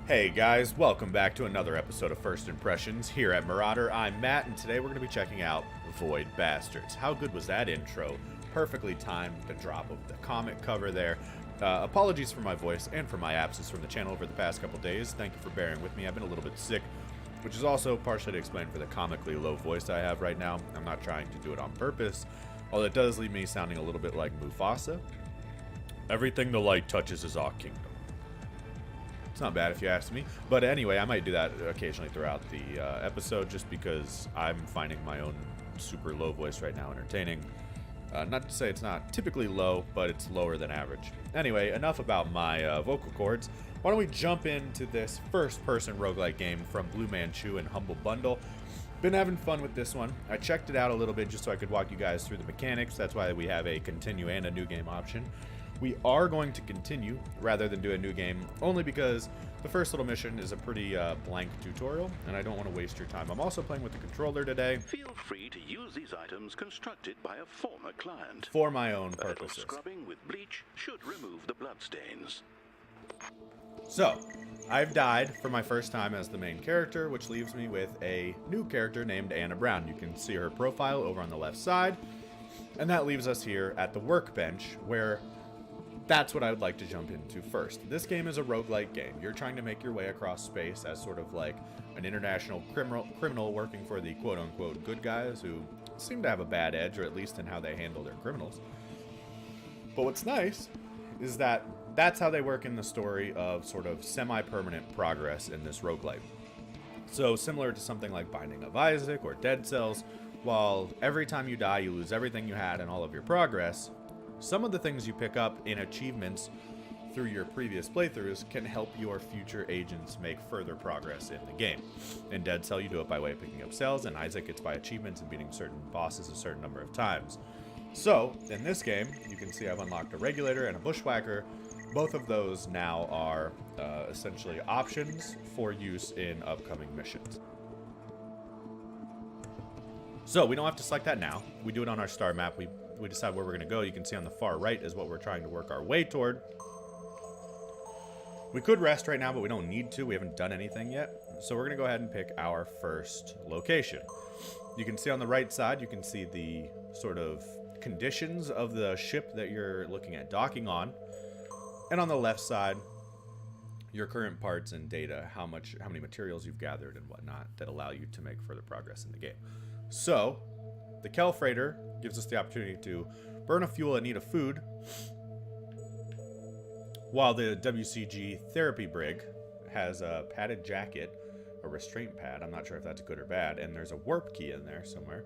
Hey guys, welcome back to another episode of First Impressions here at MurrOtter. I'm Matt, and today we're going to be checking out Void Bastards. How good was that intro? Perfectly timed, the drop of the comic cover there. Apologies for my voice and for my absence from the channel over the past couple days. Thank you for bearing with me. I've been a little bit sick, which is also partially to explain for the comically low voice I have right now. I'm not trying to do it on purpose, although it does leave me sounding a little bit like Mufasa. Everything the light touches is our kingdom. It's not bad if you ask me. But anyway, I might do that occasionally throughout the episode just because I'm finding my own super low voice right now entertaining. Not to say it's not typically low, but it's lower than average. Anyway, enough about my vocal cords. Why don't we jump into this first-person roguelike game from Blue Manchu and Humble Bundle. Been having fun with this one. I checked it out a little bit just so I could walk you guys through the mechanics. That's why we have a continue and a new game option. We are going to continue rather than do a new game, only because the first little mission is a pretty blank tutorial, and I don't want to waste your time. I'm also playing with the controller today. Feel free to use these items constructed by a former client. For my own A little purposes. scrubbing with bleach should remove the bloodstains. So, I've died for my first time as the main character, which leaves me with a new character named Anna Brown. You can see her profile over on the left side, and that leaves us here at the workbench, where that's what I would like to jump into first. This game is a roguelike game. You're trying to make your way across space as sort of like an international criminal working for the quote-unquote good guys who seem to have a bad edge, or at least in how they handle their criminals. But what's nice is that that's how they work in the story of sort of semi-permanent progress in this roguelike. So similar to something like Binding of Isaac or Dead Cells, while every time you die you lose everything you had and all of your progress, some of the things you pick up in achievements through your previous playthroughs can help your future agents make further progress in the game. In Dead Cell, you do it by way of picking up cells. In Isaac, it's by achievements and beating certain bosses a certain number of times. So, in this game, you can see I've unlocked a regulator and a bushwhacker. Both of those now are essentially options for use in upcoming missions. So, we don't have to select that now. We do it on our star map. We decide where we're going to go. You can see on the far right is what we're trying to work our way toward. We could rest right now, but we don't need to. We haven't done anything yet. So we're going to go ahead and pick our first location. You can see on the right side, you can see the sort of conditions of the ship that you're looking at docking on. And on the left side, your current parts and data, how many materials you've gathered and whatnot that allow you to make further progress in the game. So, the Kel Freighter gives us the opportunity to burn a fuel and eat a food, while the WCG Therapy Brig has a padded jacket, a restraint pad. I'm not sure if that's good or bad, and there's a warp key in there somewhere.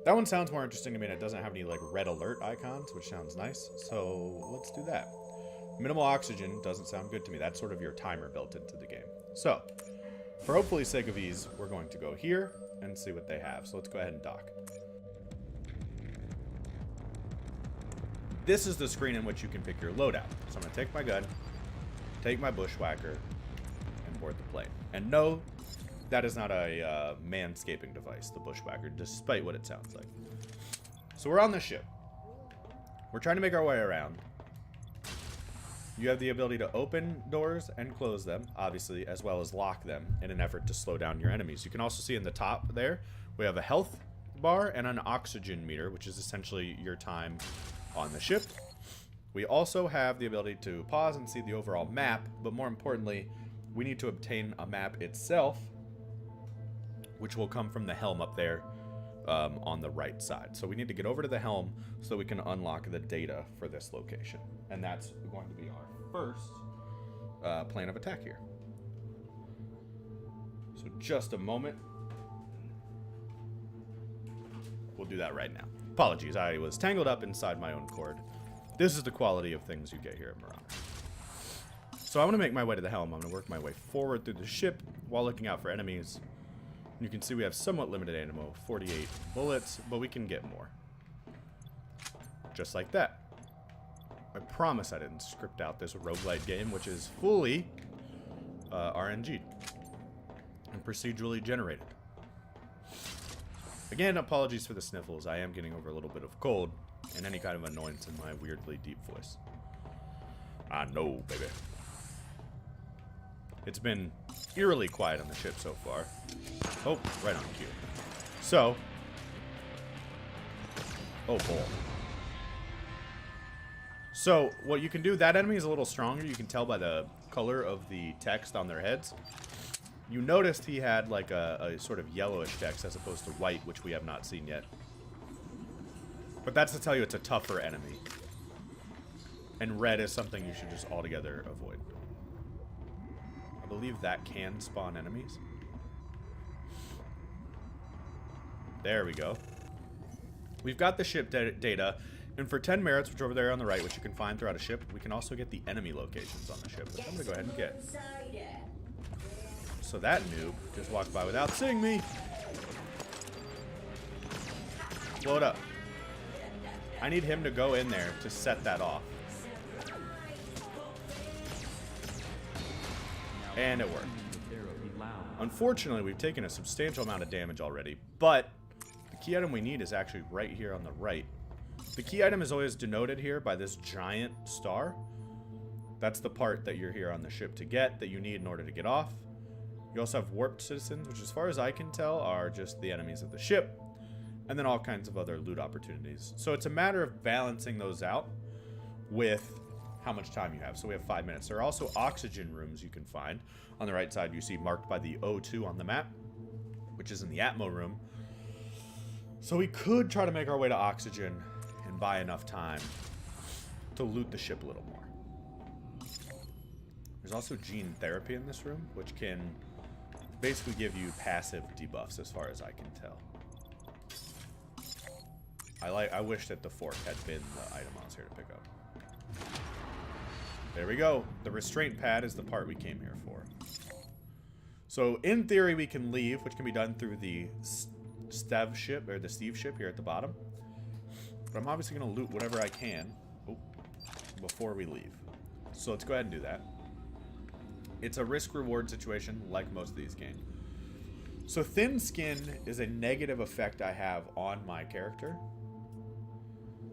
That one sounds more interesting to me, and it doesn't have any like red alert icons, which sounds nice, so let's do that. Minimal oxygen doesn't sound good to me. That's sort of your timer built into the game. So, for hopefully sake of ease, we're going to go here and see what they have. So let's go ahead and dock. This is the screen in which you can pick your loadout. So I'm going to take my gun, take my bushwhacker, and board the plane. And no, that is not a manscaping device, the bushwhacker, despite what it sounds like. So we're on the ship. We're trying to make our way around. You have the ability to open doors and close them, obviously, as well as lock them in an effort to slow down your enemies. You can also see in the top there, we have a health bar and an oxygen meter, which is essentially your time on the ship. We also have the ability to pause and see the overall map, but more importantly, we need to obtain a map itself, which will come from the helm up there on the right side. So we need to get over to the helm so we can unlock the data for this location. And that's going to be our first plan of attack here. So just a moment. We'll do that right now. Apologies, I was tangled up inside my own cord. This is the quality of things you get here at MurrOtter. So I want to make my way to the helm. I'm going to work my way forward through the ship while looking out for enemies. You can see we have somewhat limited ammo, 48 bullets, but we can get more. Just like that. I promise I didn't script out this roguelite game, which is fully RNG'd and procedurally generated. Again, apologies for the sniffles. I am getting over a little bit of cold and any kind of annoyance in my weirdly deep voice. I know, baby. It's been eerily quiet on the ship so far. Oh, right on cue. So. Oh, bull. So, what you can do, that enemy is a little stronger. You can tell by the color of the text on their heads. You noticed he had like a sort of yellowish text as opposed to white, which we have not seen yet. But that's to tell you it's a tougher enemy. And red is something you should just altogether avoid. I believe that can spawn enemies. There we go. We've got the ship data. And for 10 merits, which are over there on the right, which you can find throughout a ship, we can also get the enemy locations on the ship, which I'm going to go ahead and get. So that noob just walked by without seeing me. Blow it up. I need him to go in there to set that off. And it worked. Unfortunately, we've taken a substantial amount of damage already, but the key item we need is actually right here on the right. The key item is always denoted here by this giant star. That's the part that you're here on the ship to get, that you need in order to get off. You also have warped citizens, which as far as I can tell are just the enemies of the ship. And then all kinds of other loot opportunities. So it's a matter of balancing those out with how much time you have. So we have 5 minutes. There are also oxygen rooms you can find. On the right side you see marked by the O2 on the map, which is in the Atmo room. So we could try to make our way to oxygen and buy enough time to loot the ship a little more. There's also gene therapy in this room, which can basically give you passive debuffs as far as I can tell. I wish that the fork had been the item I was here to pick up. There we go. The restraint pad is the part we came here for. So in theory we can leave, which can be done through the Steve ship, or the Steve ship here at the bottom. But I'm obviously going to loot whatever I can before we leave. So let's go ahead and do that. It's a risk-reward situation like most of these games. So thin skin is a negative effect I have on my character.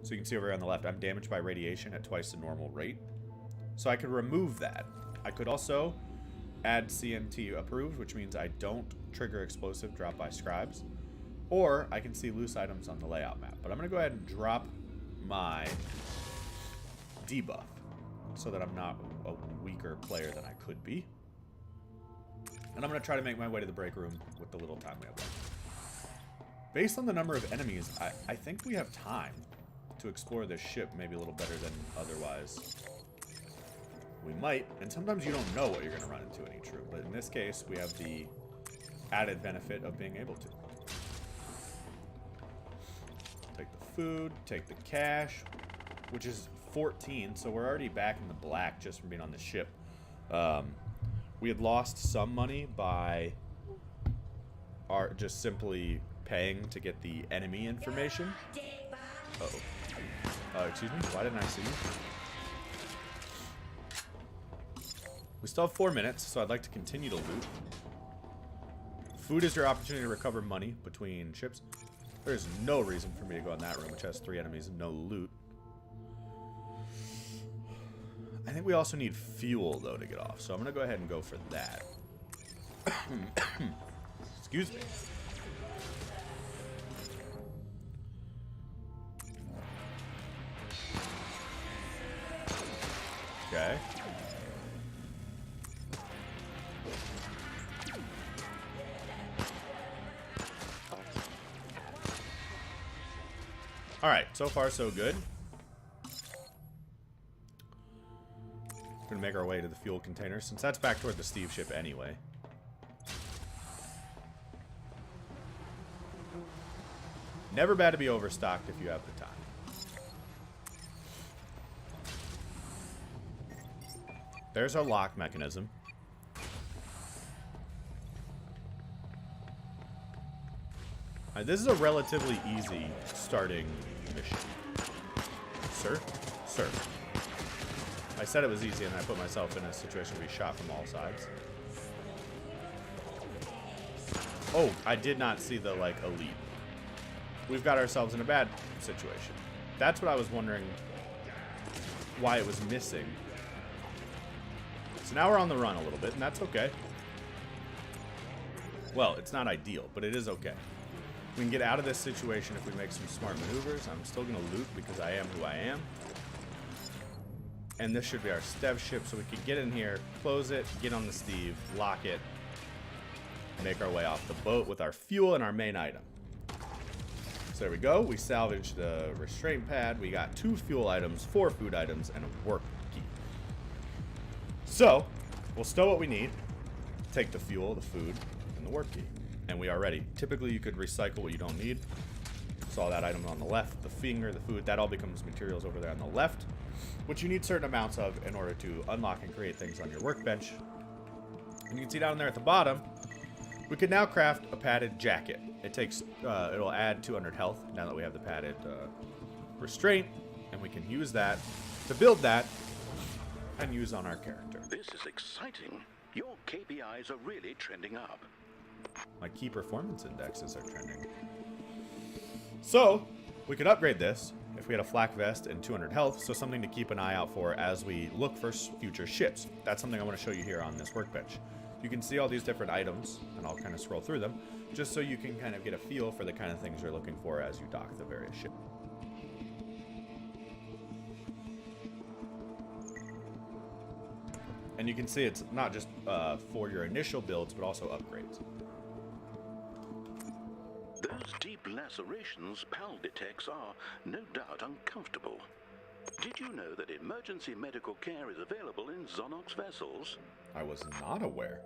So you can see over here on the left, I'm damaged by radiation at twice the normal rate. So I could remove that. I could also add CMT approved, which means I don't trigger explosive drop by scribes. Or I can see loose items on the layout map. But I'm going to go ahead and drop my debuff so that I'm not a weaker player than I could be. And I'm going to try to make my way to the break room with the little time we have left. Based on the number of enemies, I think we have time to explore this ship maybe a little better than otherwise. We might, and sometimes you don't know what you're going to run into in each room. But in this case, we have the added benefit of being able to. Take the food, take the cash, which is 14, so we're already back in the black just from being on the ship. We had lost some money by just simply paying to get the enemy information. Uh-oh. Excuse me, why didn't I see you? We still have 4 minutes, so I'd like to continue to loot. Food is your opportunity to recover money between ships. There's no reason for me to go in that room, which has 3 enemies and no loot. I think we also need fuel, though, to get off. So I'm going to go ahead and go for that. Excuse me. Okay. Alright, so far so good. We're gonna make our way to the fuel container, since that's back toward the Steve ship anyway. Never bad to be overstocked if you have the time. There's our lock mechanism. This is a relatively easy starting mission. Sir? Sir. I said it was easy and I put myself in a situation where we shot from all sides. Oh, I did not see the, like, elite. We've got ourselves in a bad situation. That's what I was wondering why it was missing. So now we're on the run a little bit, and that's okay. Well, it's not ideal, but it is okay. We can get out of this situation if we make some smart maneuvers. I'm still going to loot because I am who I am. And this should be our Stev ship, so we can get in here, close it, get on the Steve, lock it, make our way off the boat with our fuel and our main item. So there we go. We salvaged the restraint pad. We got 2 fuel items, 4 food items, and a work key. So we'll stow what we need, take the fuel, the food, and the work key, and we are ready. Typically, you could recycle what you don't need. Saw that item on the left, the finger, the food, that all becomes materials over there on the left, which you need certain amounts of in order to unlock and create things on your workbench. And you can see down there at the bottom, we can now craft a padded jacket. It takes, it'll add 200 health now that we have the padded restraint, and we can use that to build that and use on our character. This is exciting. Your KPIs are really trending up. My key performance indexes are trending. So, we could upgrade this if we had a flak vest and 200 health, so something to keep an eye out for as we look for future ships. That's something I want to show you here on this workbench. You can see all these different items, and I'll kind of scroll through them, just so you can kind of get a feel for the kind of things you're looking for as you dock the various ships. And you can see it's not just for your initial builds, but also upgrades. Those deep lacerations Pal detects are, no doubt, uncomfortable. Did you know that emergency medical care is available in Zonox vessels? I was not aware.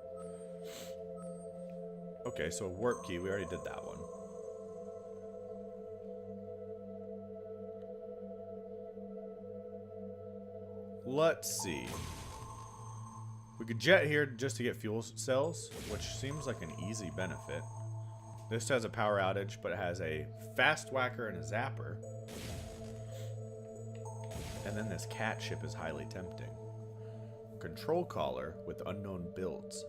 Okay, so warp key, we already did that one. Let's see. We could jet here just to get fuel cells, which seems like an easy benefit. This has a power outage, but it has a fast whacker and a zapper. And then this cat ship is highly tempting. Control collar with unknown builds.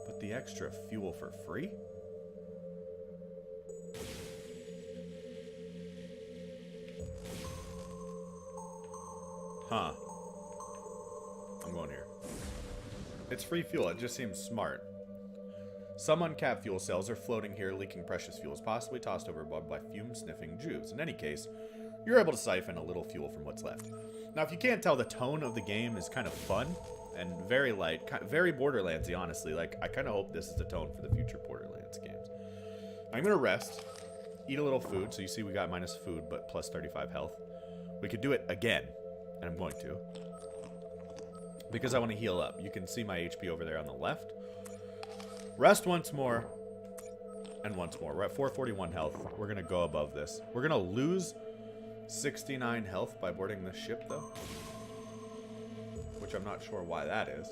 But the extra fuel for free? Huh. I'm going here. It's free fuel. It just seems smart. Some uncapped fuel cells are floating here, leaking precious fuels, possibly tossed overboard by fume-sniffing Jews. In any case, you're able to siphon a little fuel from what's left. Now, if you can't tell, the tone of the game is kind of fun and very light, very Borderlands-y, honestly. Like, I kind of hope this is the tone for the future Borderlands games. I'm going to rest, eat a little food. So you see we got minus food, but plus 35 health. We could do it again, and I'm going to, because I want to heal up. You can see my HP over there on the left. Rest once more, and once more. We're at 441 health. We're going to go above this. We're going to lose 69 health by boarding this ship, though, which I'm not sure why that is.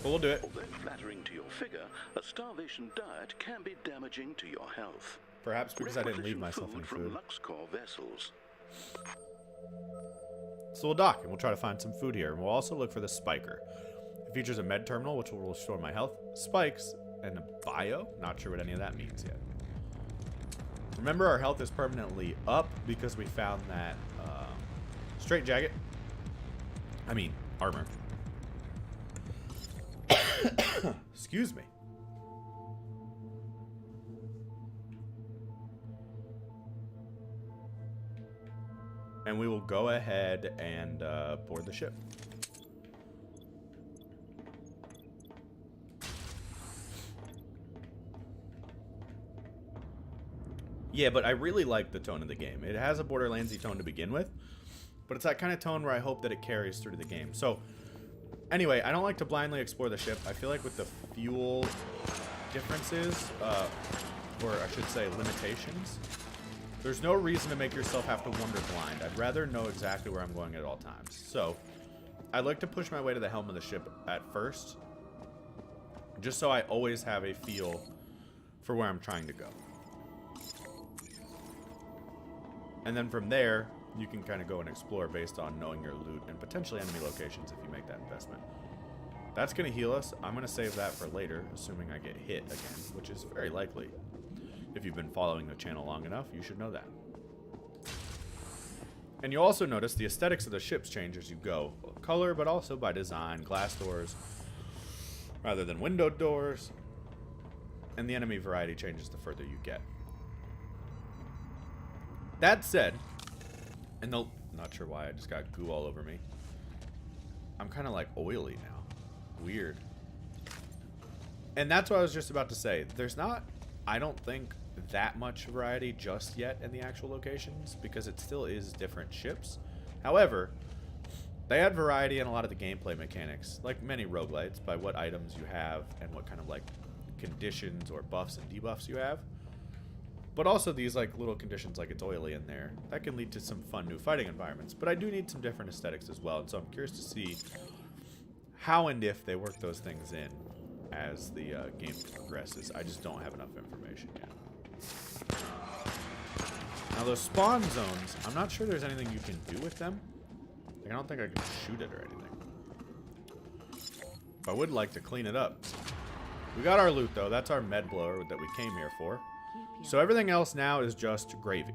But we'll do it. Although flattering to your figure, a starvation diet can be damaging to your health. Perhaps because I didn't leave myself any from food. LuxCore vessels. So we'll dock, and we'll try to find some food here. And we'll also look for the spiker. It features a med terminal, which will restore my health, spikes, and a bio. Not sure what any of that means yet. Remember, our health is permanently up because we found that straight jacket. I mean, armor. Excuse me. And we will go ahead and board the ship. Yeah, but I really like the tone of the game. It has a Borderlands-y tone to begin with, but it's that kind of tone where I hope that it carries through the game. So, anyway, I don't like to blindly explore the ship. I feel like with the fuel differences, or I should say limitations, there's no reason to make yourself have to wander blind. I'd rather know exactly where I'm going at all times. So, I'd like to push my way to the helm of the ship at first, just so I always have a feel for where I'm trying to go. And then from there, you can kind of go and explore based on knowing your loot and potentially enemy locations if you make that investment. That's going to heal us. I'm going to save that for later, assuming I get hit again, which is very likely. If you've been following the channel long enough, you should know that. And you'll also notice the aesthetics of the ships change as you go. Color, but also by design. Glass doors rather than window doors. And the enemy variety changes the further you get. That said, and the... Not sure why, I just got goo all over me. I'm kind of like oily now. Weird. And that's what I was just about to say. There's not, I don't think, that much variety just yet in the actual locations, because it still is different ships. However, they add variety in a lot of the gameplay mechanics, like many roguelites, by what items you have and what kind of like conditions or buffs and debuffs you have. But also these like little conditions, like it's oily in there, that can lead to some fun new fighting environments. But I do need some different aesthetics as well, and so I'm curious to see how and if they work those things in as the game progresses. I just don't have enough information yet. Now those spawn zones, I'm not sure there's anything you can do with them. Like, I don't think I can shoot it or anything. But I would like to clean it up. We got our loot though. That's our med blower that we came here for. So everything else now is just gravy.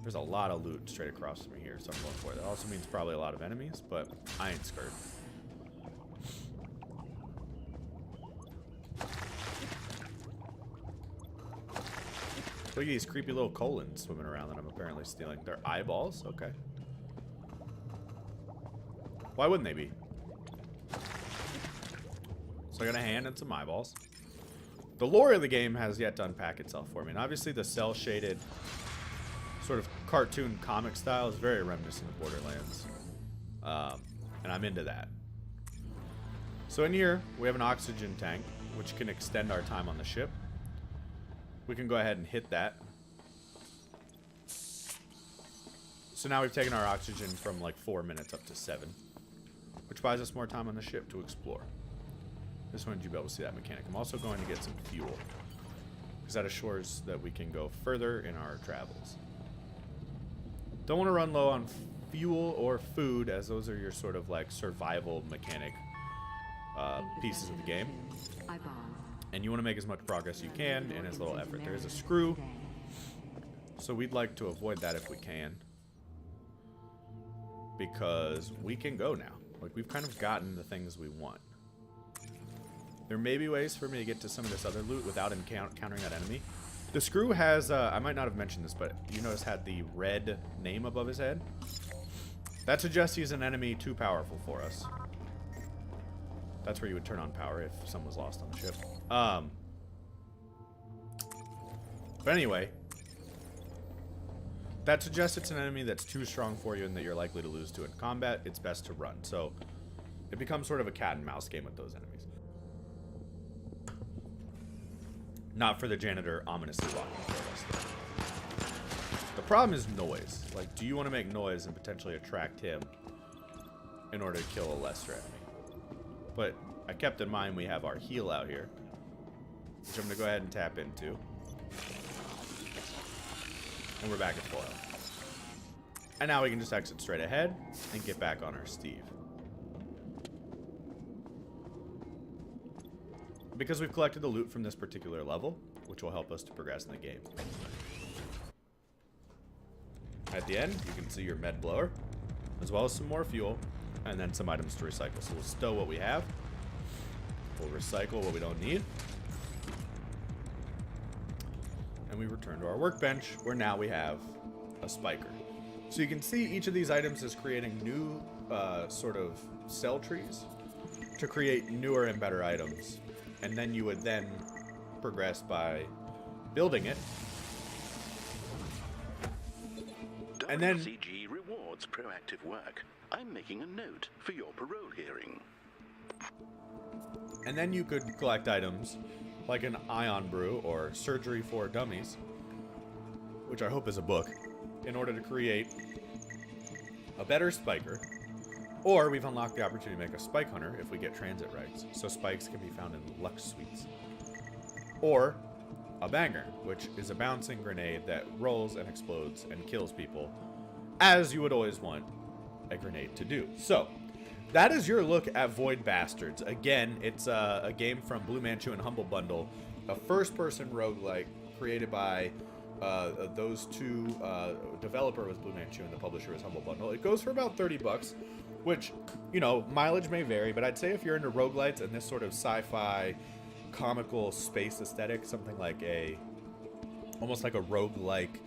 There's a lot of loot straight across from me here, so I'm going for it. That also means probably a lot of enemies, but I ain't scared. Look at these creepy little colons swimming around that I'm apparently stealing. They're eyeballs? Okay. Why wouldn't they be? So I got a hand and some eyeballs. The lore of the game has yet to unpack itself for me. And obviously the cel-shaded sort of cartoon comic style is very reminiscent of Borderlands. And I'm into that. So in here, we have an oxygen tank, which can extend our time on the ship. We can go ahead and hit that. So now we've taken our oxygen from like 4 minutes up to 7, which buys us more time on the ship to explore. Just wanted you to be able to see that mechanic. I'm also going to get some fuel, because that assures that we can go further in our travels. Don't want to run low on fuel or food, as those are your sort of like survival mechanic pieces of the game. And you want to make as much progress you can in as little effort. There is a screw, so we'd like to avoid that if we can, because we can go now. Like, we've kind of gotten the things we want. There may be ways for me to get to some of this other loot without encountering that enemy. The screw has, I might not have mentioned this, but you notice had the red name above his head. That suggests he's an enemy too powerful for us. That's where you would turn on power if someone was lost on the ship. But anyway, that suggests it's an enemy that's too strong for you and that you're likely to lose to in combat. It's best to run. So it becomes sort of a cat and mouse game with those enemies. Not for the janitor ominously walking toward us, though. The problem is noise. Like, do you want to make noise and potentially attract him in order to kill a lesser enemy? But I kept in mind we have our heal out here, which I'm going to go ahead and tap into. And we're back at full health. And now we can just exit straight ahead and get back on our Steve. Because we've collected the loot from this particular level, which will help us to progress in the game. At the end, you can see your med blower, as well as some more fuel, and then some items to recycle. So we'll stow what we have. We'll recycle what we don't need. And we return to our workbench, where now we have a spiker. So you can see each of these items is creating new sort of cell trees to create newer and better items. And then you would then progress by building it. And then CG rewards proactive work. I'm making a note for your parole hearing. And then you could collect items like an ion brew or surgery for dummies, which I hope is a book, in order to create a better spiker. Or we've unlocked the opportunity to make a spike hunter if we get transit rights, so spikes can be found in Lux Suites. Or a banger, which is a bouncing grenade that rolls and explodes and kills people, as you would always want a grenade to do. So, that is your look at Void Bastards. Again, it's a game from Blue Manchu and Humble Bundle, a first-person roguelike created by those two, developer was Blue Manchu and the publisher was Humble Bundle. It goes for about 30 bucks, which, you know, mileage may vary, but I'd say if you're into roguelites and this sort of sci-fi comical space aesthetic, something like almost like a roguelike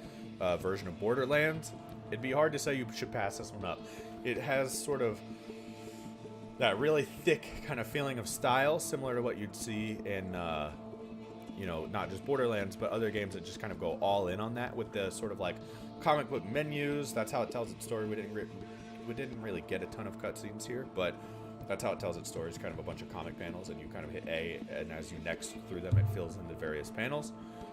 version of Borderlands, it'd be hard to say you should pass this one up. It has sort of that really thick kind of feeling of style, similar to what you'd see in, you know, not just Borderlands, but other games that just kind of go all in on that with the sort of like comic book menus. That's how it tells its story. We didn't really get a ton of cutscenes here, but that's how it tells its story. It's kind of a bunch of comic panels, and you kind of hit A, and as you next through them, it fills in the various panels.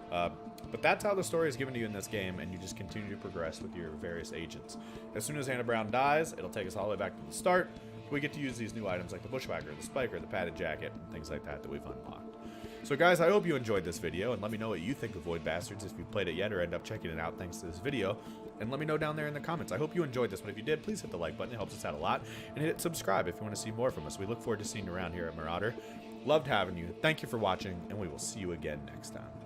But that's how the story is given to you in this game, and you just continue to progress with your various agents. As soon as Hannah Brown dies, it'll take us all the way back to the start. We get to use these new items like the Bushwhacker, the Spiker, the Padded Jacket, and things like that we've unlocked. So guys, I hope you enjoyed this video, and let me know what you think of Void Bastards if you've played it yet or end up checking it out thanks to this video. And let me know down there in the comments. I hope you enjoyed this one. If you did, please hit the like button. It helps us out a lot. And hit subscribe if you want to see more from us. We look forward to seeing you around here at MurrOtter. Loved having you. Thank you for watching, and we will see you again next time.